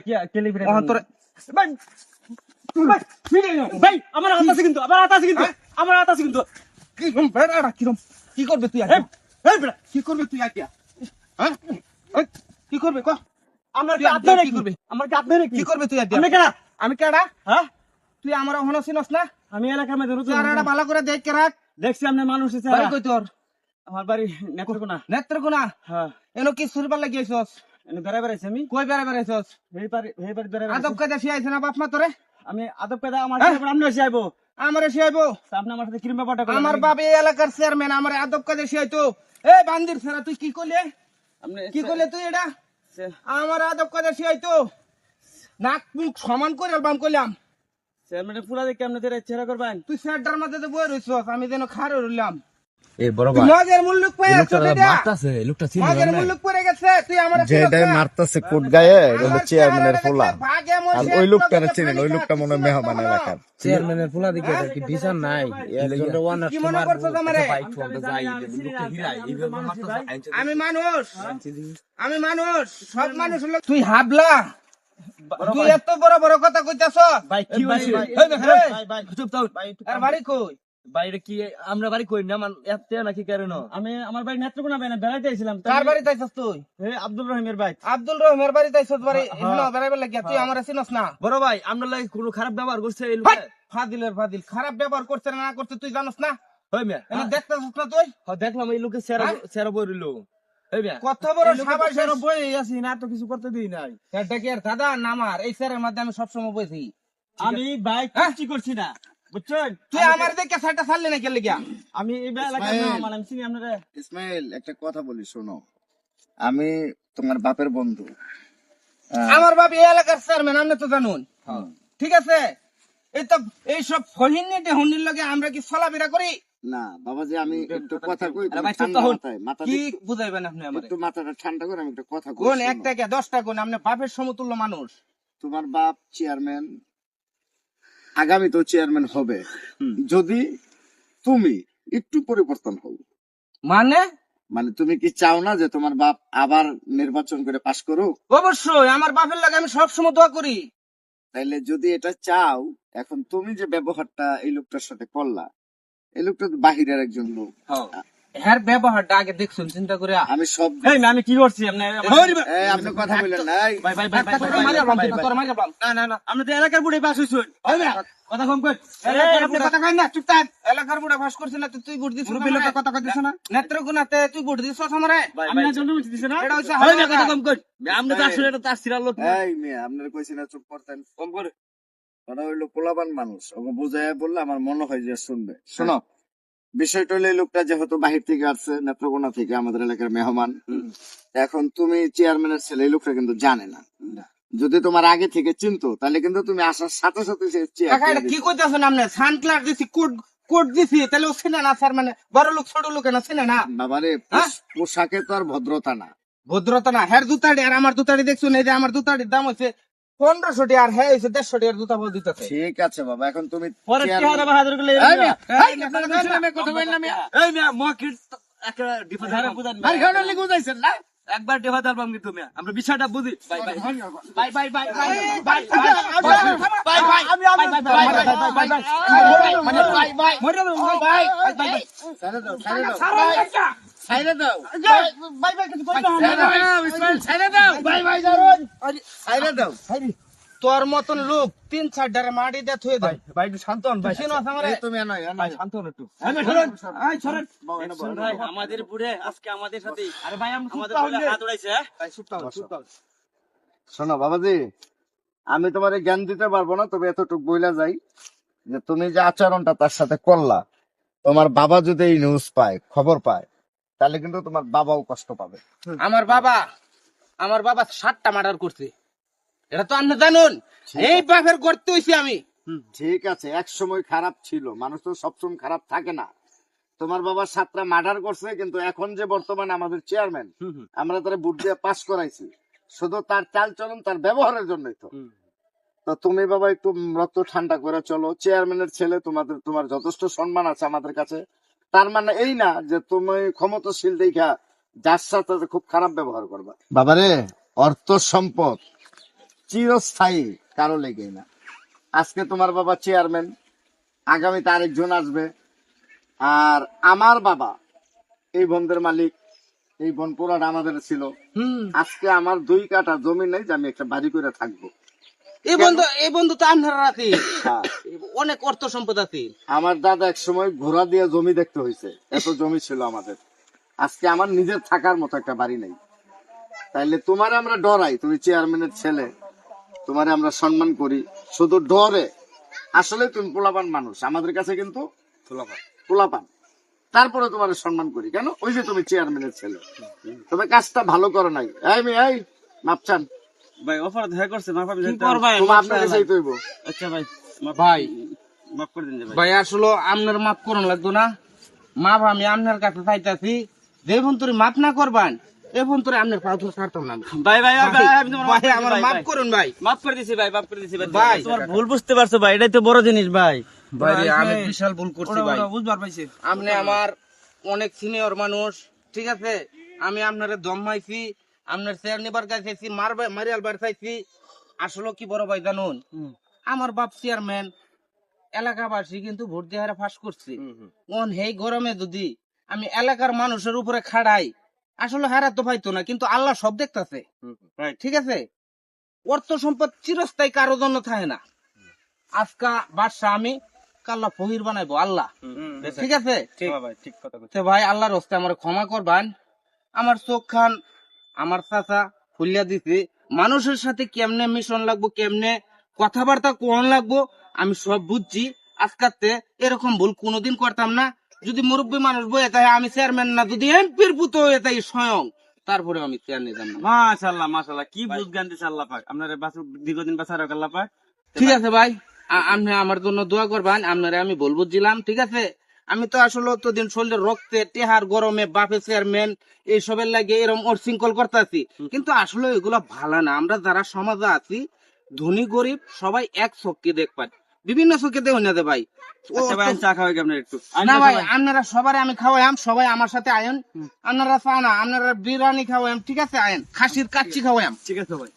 কি কেলি ফিরে ওহন তোর ভাই ভাই আমার হাত আছে কিন্তু আমার হাত আছে কিন্তু কি বেড়া কিরম কি করবে তুই আজ এই বেটা কি করবে তুই আজ হ্যাঁ এই, কি করবে ক আমার তুই কি আজ্ঞা আপনি কি করবে? আমার কি আপনি কি করবে তুই আজ আমি কেডা আমি কেডা হ্যাঁ তুই আমার ওহন চিনস না আমি এলাকার মধ্যে নতুন চেহারাটা ভালো করে দেখ কে রাখ দেখছি আপনি মানুষ বাড়ি কই তোর আমার বাড়ি নেত্রকোনা নেত্রকোনা হ্যাঁ এনো কি সুরবার লাগিয়েছস এনে বেড়া বেড়াইছি আমি কই বেড়া বেড়াইছস এই বাড়ি বেড়া আদব কায়দা শিয়াইছে না বাপ মা তোরে আমি আদব কায়দা আমার হ্যাঁ? সাথে আপনি এসে আইবো আমারে শিয়াইবো আপনি আমার সাথে ক্রিম ব্যাপারটা করলেন আমার বাপ এই এলাকার চেয়ারম্যান আমার আদব কায়দা শিয়াইতো এ বান্দির ছাড়া তুই কি করলে আপনি কি করলে তুই এটা আমার আদব কায়দা শিয়াইতো নাক মুখ সমান করে বাম করলাম চেয়ারম্যানের পুরা দেখে আপনি চেহারা করবেন তুই সেটার মধ্যে তো বই রইছস আমি যেন খারে রইলাম এই বড় তুই ভাই মগের মুল্লুক পেয়ে এই আছো লোকটা বেটা মারতাছে এই লোকটা চিনি মগের না মুল্লুক পড়ে গেছে তুই আমার যেটাই মারতাছে কোট গায়ে হলো চেয়ারম্যানের পোলা আর ওই লোকটারে চিনেন ওই লোকটা মনে হয় মেহমান এলাকার চেয়ারম্যানের পোলা দিকে কি বিচার নাই একজনের ওয়ানার কি মনে করছস আমারে বাইক চলতে যাই লোকটা হিরাই এইভাবে মারতাছে আমি মানুষ আমি মানুষ সব মানুষ হলো তুই হাবলা তুই এত বড় বড় কথা কইতাছ ভাই কি হইছে ভাই চুপ থাক আর বাড়ি কই বাইরে কি আমরা বাড়ি কই না এত নাকি কারণ আমি আমার বাড়ি নেত্রকোনা বাইনা বেড়াইতে আইছিলাম কার বাড়ি তাইছস তুই এই আব্দুল রহিমের ভাই আব্দুল রহিমের বাড়ি তাইছস বাড়ি এখানে বেড়াইবার লাগিয়া তুই আমারে চিনস না বড় ভাই আমরা লাগি কোনো খারাপ ব্যবহার করছে এই ভাই, লোকে ফাদিলের ফাদিল খারাপ ব্যবহার করছে না না করছে তুই জানোস না হই মিয়া এনে দেখতেছস না তুই দেখলাম এই লোকে হ্যাঁ? সেরা বই রইল হই মিয়া কত বড় সাবাস সেরা বই আছি না তো কিছু করতে দিই নাই এটা কি আর দাদা নামার এই স্যারের মধ্যে আমি সবসময় বইছি আমি ভাই হ্যাঁ? কিছু করছি না বুঝছেন তুই আমার দেখে সাইডটা ছাড়লি না কে লাগিয়া আমি এই এলাকার না মানে আমি চিনি আপনারা ইসমাইল একটা কথা বলি শোনো আমি তোমার বাপের বন্ধু আমার বাপ এই এলাকার চেয়ারম্যান আপনি তো জানুন ঠিক আছে এই তো এইসব ফহিনী হুন্নির লগে আমরা কি চলাফেরা করি না বাবাজি আমি একটু কথা কই আরে ভাই, চুপ ঠান্ডা তো হন। মাথায় মাথা কি বুঝাইবেন আপনি আমার একটু মাথাটা ঠান্ডা করে আমি একটা কথা কই কোন শোনো। একটা কে 10টা কোন আপনি বাপের সমতুল্য মানুষ তোমার বাপ চেয়ারম্যান আগামী তো চেয়ারম্যান হবে যদি তুমি একটু পরিবর্তন হও মানে মানে তুমি কি চাও না যে তোমার বাপ আবার নির্বাচন করে পাশ করুক অবশ্যই আমার বাপের লাগে আমি সবসময় দোয়া করি তাইলে যদি এটা চাও এখন তুমি যে ব্যবহারটা এই লোকটার সাথে করলা এই লোকটা তো বাহিরের একজন লোক হ্যার ব্যবহারটা আগে দেখছুন চিন্তা করে আমি সব এই আমি কি করছি আপনি এই, আপনি কথা বললেন না এই, ভাই না আপনি তো এলাকার বুড়ি পাস হইছুন কথা কম কই এলাকার বুড়া ভাস করছে না তো তুই ভোট দিছিস কথা কইতেছ না নেত্রকোনাতে তুই ভোট দিছিস আমারে আমি না জন্য দিছি না এটা হচ্ছে হয় না কথা কম কই আমরা তো আসলে এটা তার সিরাল লোক না। এই মেয়ে আপনারা কইছি না চুপ করতেন কম করে ওরা হইলো পোলাবান মানুষ ওকে বুঝাইয়া বললে আমার মনে হয় যে শুনবে শোনো বিষয়টা হলো এই লোকটা যেহেতু বাহির থেকে আসছে নেত্রকোনা থেকে আমাদের এলাকার মেহমান এখন তুমি চেয়ারম্যানের ছেলে এই লোকটা কিন্তু জানে না যদি তোমার আগে থেকে চিনতো তাহলে কিন্তু তুমি আসার সাথে সাথে সে চেয়ার কাকা এটা কি কইতাছেন আপনি সানক্লাস দিছি কোট কোট দিছি তাহলে ও চিনে না স্যার মানে বড় লোক ছোট লোক না চিনে না বাবারে হ্যাঁ? পোশাকে তো আর ভদ্রতা না ভদ্রতা না হ্যার জুতাড়ি আর আমার জুতাড়ি দেখছুন এই যে আমার জুতাড়ির দাম হচ্ছে 1500 টাকা আর হ্যাঁ হচ্ছে 150 টাকার জুতা বল দিতেছে ঠিক আছে বাবা এখন তুমি পরে চেয়ারম্যান- চেহারা বাহাদুর গুলো এই মেয়ে, এই আপনারা বুঝছেন আমি কথা বললাম না এই মিয়া মকির একটা ডিফারেন্স হারে বুঝান আর কেন লিখে বুঝাইছেন না একবার টেহা দালবাম কিন্তু মিয়া আমরা বিষয়টা বুঝি ভাই ভাই bye bye bye bye bye ভাই ভাই আমি ছেড়ে দাও ছেড়ে দাও ছেড়ে দাও ছেড়ে দাও তোর মতন লোক 3-4 ডারে মাটি দিয়ে থুয়ে দেয় ভাই একটু শান্ত হন ভাই চিনো আমারে এই তুমি এনো ভাই শান্ত হন একটু ভাই আমাদের বুড়ে আজকে আমাদের সাথে আরে ভাই আমাদের বুড়ে হাত উড়াইছে ভাই চুপ থাও শোনো বাবাজি আমি তোমার জ্ঞান দিতে পারবো না তবে এতটুকু বইলা যাই যে তুমি যে আচরণটা তার সাথে করলা তোমার বাবা যদি এই নিউজ পায় খবর পায় তাহলে কিন্তু তোমার বাবাও কষ্ট পাবে আমার বাবা 7টা মার্ডার করছে এটা তো আপনি জানুন এই বাপের করতে হইছি আমি ঠিক আছে এক সময় খারাপ ছিল মানুষ তো সবসময় খারাপ থাকে না তোমার বাবা 7টা মার্ডার করছে কিন্তু এখন যে বর্তমানে আমাদের চেয়ারম্যান আমরা তারা ভোট দিয়ে পাস করাইছি শুধু তার চাল চলন তার ব্যবহারের জন্যই তো তো তুমি বাবা একটু রক্ত ঠান্ডা করে চলো চেয়ারম্যানের ছেলে তোমার যথেষ্ট সম্মান আছে আমাদের কাছে তার মানে এই না যে তুমি ক্ষমতাশীল দেখা যার সাথে খুব খারাপ ব্যবহার করবা বাবারে অর্থ সম্পদ চিরস্থায়ী কারো লেগে না। আজকে তোমার বাবা চেয়ারম্যান, আগামীতে আরেকজন আসবে। আর আমার বাবা এই বন্ধের মালিক, এই বন পুরাটা আমাদের ছিল। আজকে আমার 2 কাঠা জমি নেই যে আমি একটা বাড়ি করে থাকবো। এই বন্ধু তো আপনারা রাতে হ্যাঁ। অনেক অর্থ সম্পদ আছে। আমার দাদা এক সময় ঘোড়া দিয়ে জমি দেখতে হয়েছে, এত জমি ছিল আমাদের। আজকে আমার নিজের থাকার মতো একটা বাড়ি নেই। তাইলে তোমারে আমরা ডরাই, তুমি চেয়ারম্যানের ছেলে, তোমারে আমরা সম্মান করি শুধু ডরে। আসলে তুমি পোলাপান মানুষ, আমাদের কাছে কিন্তু পোলাপান। তারপরে তোমার সম্মান করি কেন? ওই যে তুমি চেয়ারম্যানের ছেলে, তবে কাজটা ভালো করো নাই। এই মাপচান ভাই অফার দেখা করছে মাফ কি করবেন? তোমার আপনার কাছেই তৈব। আচ্ছা ভাই ভাই মাফ করে দিন ভাই। ভাই আসলে আপনার মাফ করুন লাগতো না। মাপ আমি আপনার কাছে চাইতেছি। যে বন্ধুরে মাফ না করবেন এ বন্ধুরে আপনার পাউথ ছাড়তাম না। ভাই ভাই ভাই আমি তোমার ভাই আমার মাফ করুন ভাই। মাফ করে দিছি ভাই, মাফ করে দিছি ভাই। ভাই, তোমার ভুল বুঝতে পারছো ভাই, এটাই তো বড় জিনিস ভাই। ভাই আমি বিশাল ভুল করছি ভাই। বুঝবার পাইছি। আপনি আমার অনেক সিনিয়র মানুষ, ঠিক আছে? আমি আপনারে দমাইছি, আপনার চেয়ার নিবার চাইছি, মারিয়ালবার চাইছি। আসলে কি বড় ভাই জানুন, আমার বাপ চেয়ারম্যান, এলাকাবাসী কিন্তু ভোট দিয়ে হারে ফাঁস করছে। এই গরমে যদি আমি এলাকার মানুষের উপরে খাড়াই, আসলে হারা তো পাইতো না, কিন্তু আল্লাহ সব দেখতেছে, ঠিক আছে? অর্থ সম্পদ চিরস্থায়ী কারো জন্য থাকে না। আজকা বাদশাহ আমি, কাল্লা ফহির বানাইবো আল্লাহ, ঠিক আছে? ভাই ঠিক কথা কইছো। তো ভাই আল্লাহর হস্তে আমার ক্ষমা করবেন। আমার চোখ খান আমার চাচা খুলিয়া দিছে, মানুষের সাথে কেমনে মিশন লাগবো, কেমনে কথাবার্তা কোন লাগবো আমি সব বুঝছি। আজকাতে এরকম ভুল কোনোদিন করতাম না। যদি মুরব্বী মানুষ বয়ে তাই আমি চেয়ারম্যান না, যদি এমপির পুত হয়ে তাই স্বয়ং, তারপরে আমি চেয়ার নিতাম না। মাশাআল্লাহ মাশাআল্লাহ, কি বুঝ জ্ঞান দিছে আল্লাহ পাক। আপনার বাসু দীর্ঘদিন বাঁচা রাখ আল্লাহ পাক। ঠিক আছে ভাই, আপনি আমার জন্য দোয়া করবেন। আপনারে আমি বল বুঝছিলাম, ঠিক আছে? আমি তো আসলে অতদিন শরীরের রক্তে টেহার গরমে বাপে চেয়ারম্যান এইসবের লাগে এরকম অশৃঙ্খল করতেছি, কিন্তু আসলে এগুলো ভালো না। আমরা যারা সমাজে আছি, ধনী গরিব সবাই এক চোখকে দেখবেন, বিভিন্ন চোখে দেখুন না ভাই। আচ্ছা ভাই চা খাওয়াই কি আপনার একটু? না ভাই, আপনারা সবাই আমি খাওয়াইম, সবাই আমার সাথে আয়েন। আপনারা চা না, আপনারা বিরিয়ানি খাওয়াইম, ঠিক আছে? আয়েন, খাসির কাচ্চি খাওয়াইম। ঠিক আছে ভাই।